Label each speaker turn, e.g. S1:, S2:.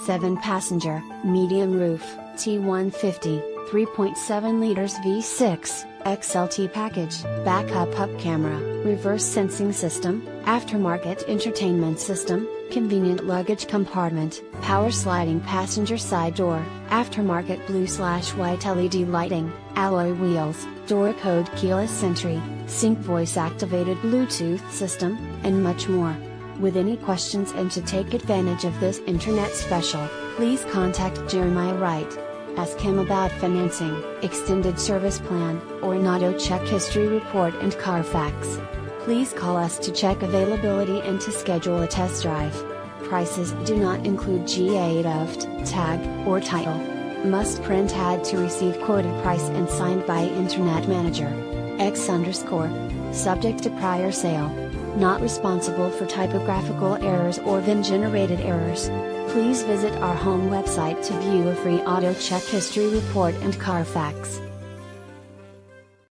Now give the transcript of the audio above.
S1: 7-passenger, medium roof, T150, 3.7 liters V6, XLT package, backup up camera, reverse sensing system, aftermarket entertainment system, convenient luggage compartment, power sliding passenger side door, aftermarket blue/white LED lighting, alloy wheels, door code keyless entry, sync voice activated Bluetooth system, and much more. With any questions and to take advantage of this internet special, please contact Jeremiah Wright. Ask him about financing, extended service plan, or an auto check history report and Carfax. Please call us to check availability and to schedule a test drive. Prices do not include GA-DOFT, tag, or title. Must print ad to receive quoted price and signed by Internet Manager. X_. Subject to prior sale. Not responsible for typographical errors or VIN-generated errors. Please visit our home website to view a free auto check history report and Carfax.